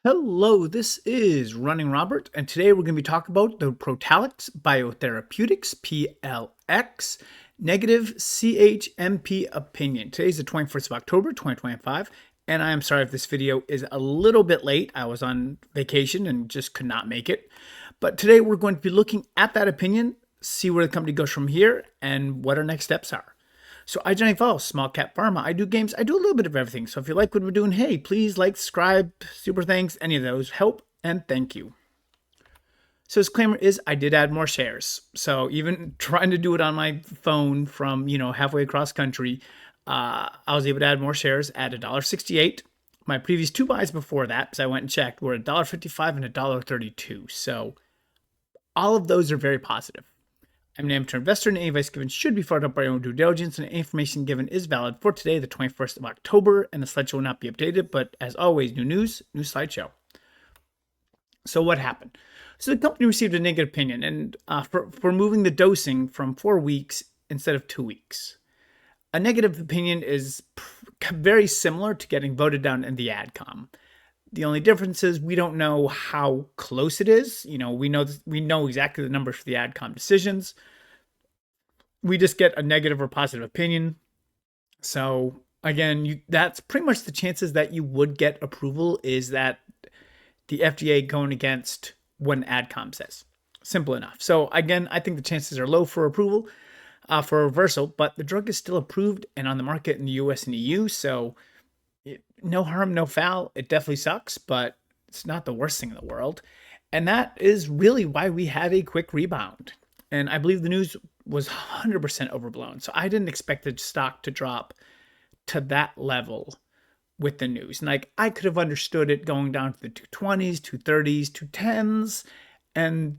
Hello, this is Running Robert, and today we're going to be talking about the Protalix BioTherapeutics PLX negative CHMP opinion. Today's the 21st of October, 2025, and I am sorry if this video is a little bit late. I was on vacation and just could not make it. But today we're going to be looking at that opinion, see where the company goes from here, and what our next steps are. So I generally follow Small Cap Pharma. I do games. I do a little bit of everything. So if you like what we're doing, hey, please like, subscribe, super thanks. Any of those help, and thank you. So disclaimer is I did add more shares. So even trying to do it on my phone from, halfway across country, I was able to add more shares at $1.68. My previous two buys before that, as I went and checked, were $1.55 and $1.32. So all of those are very positive. I'm an amateur investor, and any advice given should be followed up by your own due diligence, and information given is valid for today, the 21st of October, and the slideshow will not be updated, but as always, new news, new slideshow. So what happened? So the company received a negative opinion and for moving the dosing from 4 weeks instead of 2 weeks. A negative opinion is very similar to getting voted down in the AdCom. The only difference is we don't know how close it is. We know exactly the numbers for the AdCom decisions. We just get a negative or positive opinion. So again, that's pretty much the chances that you would get approval, is that the FDA going against what an AdCom says. Simple enough. So again, I think the chances are low for approval, for reversal, but the drug is still approved and on the market in the US and EU. So no harm, no foul. It definitely sucks, but it's not the worst thing in the world. And that is really why we had a quick rebound. And I believe the news was 100% overblown. So I didn't expect the stock to drop to that level with the news. And I could have understood it going down to the 220s, 230s, 210s, and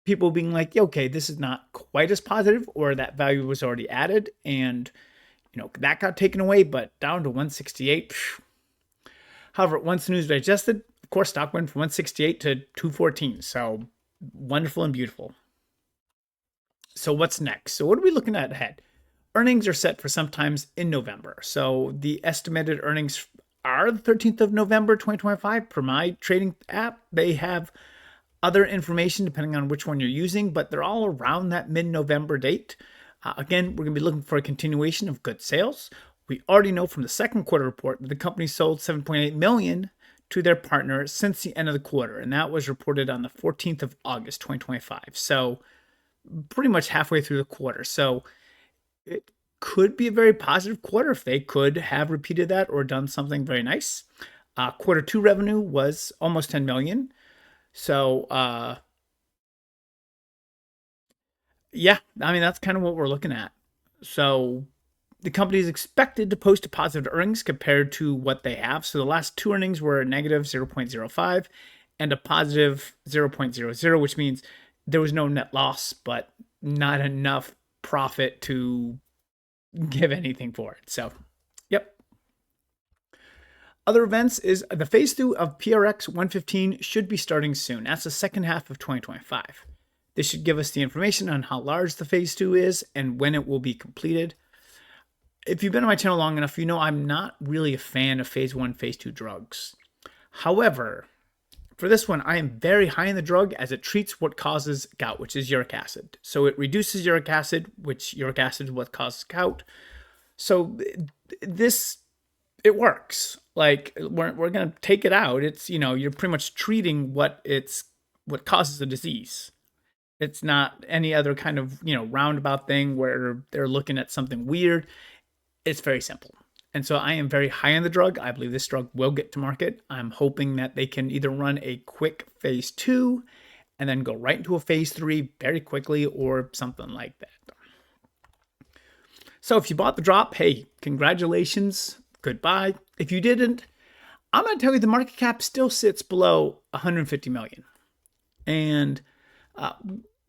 people being like, okay, this is not quite as positive, or that value was already added. And that got taken away, but down to 168. However, once the news digested, of course, stock went from 168 to 214. So wonderful and beautiful. So what's next? So what are we looking at ahead? Earnings are set for sometimes in November. So the estimated earnings are the 13th of November, 2025 per my trading app. They have other information depending on which one you're using, but they're all around that mid-November date. Again, we're going to be looking for a continuation of good sales. We already know from the second quarter report that the company sold $7.8 million to their partner since the end of the quarter, and that was reported on the 14th of August, 2025. So pretty much halfway through the quarter. So it could be a very positive quarter if they could have repeated that or done something very nice. Quarter two revenue was almost $10 million. So yeah, I mean, that's kind of what we're looking at. So the company is expected to post a positive earnings compared to what they have. So the last two earnings were a negative 0.05 and a positive 0.00, which means there was no net loss, but not enough profit to give anything for it. So, yep. Other events is the phase 2 of PRX 115 should be starting soon. That's the second half of 2025. This should give us the information on how large the phase 2 is and when it will be completed. If you've been on my channel long enough, you know I'm not really a fan of phase 1, phase 2 drugs. However, for this one, I am very high in the drug as it treats what causes gout, which is uric acid. So it reduces uric acid, which uric acid is what causes gout. So it works. Like we're going to take it out. It's, you're pretty much treating what causes the disease. It's not any other kind of, roundabout thing where they're looking at something weird. It's very simple. And so I am very high on the drug. I believe this drug will get to market. I'm hoping that they can either run a quick phase 2 and then go right into a phase 3 very quickly or something like that. So if you bought the drop, hey, congratulations. Goodbye. If you didn't, I'm going to tell you the market cap still sits below 150 million. And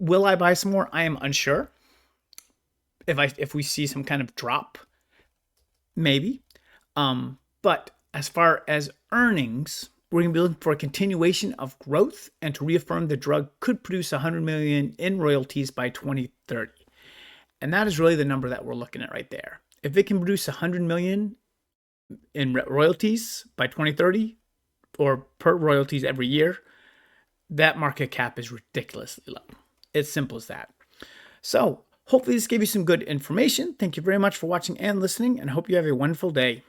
will I buy some more? I am unsure. If we see some kind of drop, maybe. But as far as earnings, we're going to be looking for a continuation of growth and to reaffirm the drug could produce 100 million in royalties by 2030. And that is really the number that we're looking at right there. If it can produce 100 million in royalties by 2030 or per royalties every year, that market cap is ridiculously low. It's simple as that. So hopefully this gave you some good information. Thank you very much for watching and listening, and I hope you have a wonderful day.